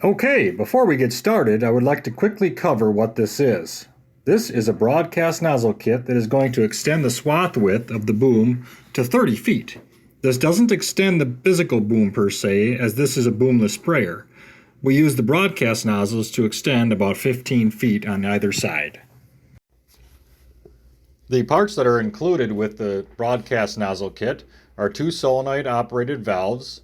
Okay, before we get started, I would like to quickly cover what this is. This is a broadcast nozzle kit that is going to extend the swath width of the boom to 30 feet. This doesn't extend the physical boom per se, as this is a boomless sprayer. We use the broadcast nozzles to extend about 15 feet on either side. The parts that are included with the broadcast nozzle kit are 2 solenoid operated valves,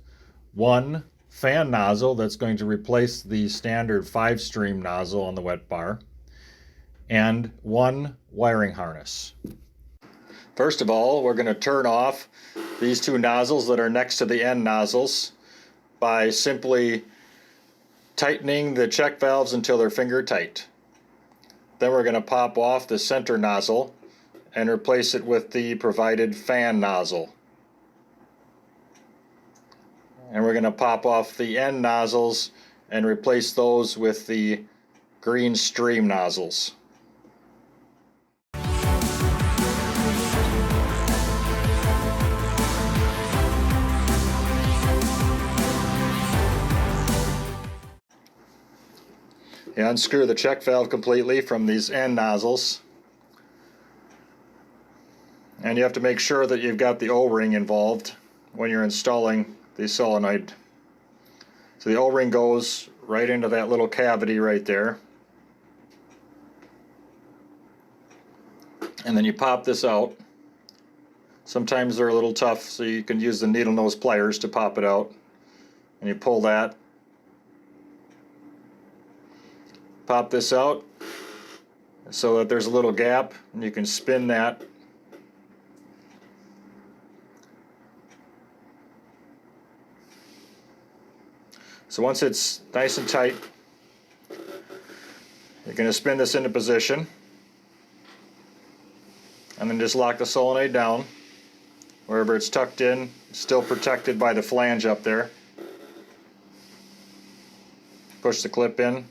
1 fan nozzle that's going to replace the standard 5-stream nozzle on the wet bar, and 1 wiring harness. First of all, we're going to turn off these 2 nozzles that are next to the end nozzles by simply tightening the check valves until they're finger tight. Then we're going to pop off the center nozzle and replace it with the provided fan nozzle. And we're going to pop off the end nozzles and replace those with the green stream nozzles. You unscrew the check valve completely from these end nozzles. And you have to make sure that you've got the O-ring involved when you're installing the solenoid. So the O-ring goes right into that little cavity right there. And then you pop this out. Sometimes they're a little tough, so you can use the needle nose pliers to pop it out. And you pull that. Pop this out so that there's a little gap, and you can spin that. So once it's nice and tight, you're going to spin this into position and then just lock the solenoid down. Wherever it's tucked in, it's still protected by the flange up there. Push the clip in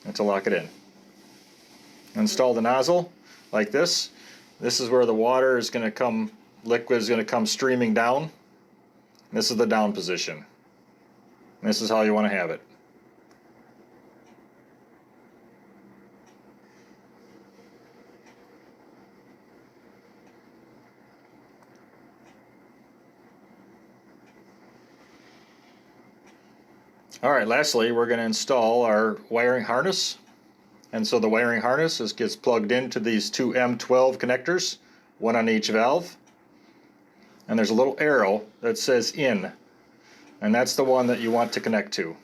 and to lock it in. Install the nozzle like this. This is where the water is going to come, liquid is going to come streaming down. This is the down position. This is how you want to have it. Alright, lastly we're going to install our wiring harness. And so the wiring harness gets plugged into these 2 M12 connectors, 1 on each valve. And there's a little arrow that says in. And that's the one that you want to connect to.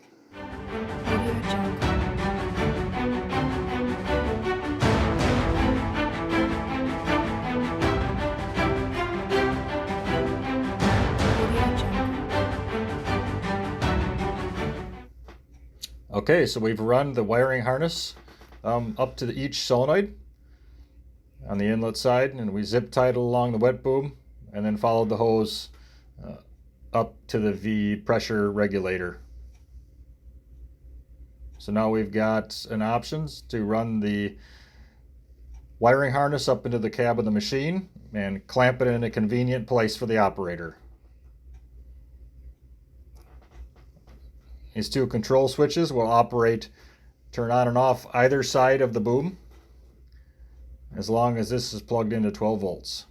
Okay, so we've run the wiring harness up to each solenoid on the inlet side, and we zip tied it along the wet boom and then followed the hose up to the V pressure regulator. So now we've got an options to run the wiring harness up into the cab of the machine and clamp it in a convenient place for the operator. These 2 control switches will operate, turn on and off either side of the boom, as long as this is plugged into 12 volts.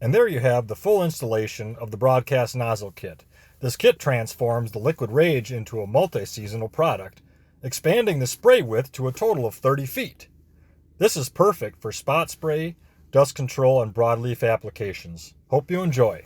And there you have the full installation of the Broadcast Nozzle Kit. This kit transforms the liquid rage into a multi-seasonal product, expanding the spray width to a total of 30 feet. This is perfect for spot spray, dust control, and broadleaf applications. Hope you enjoy.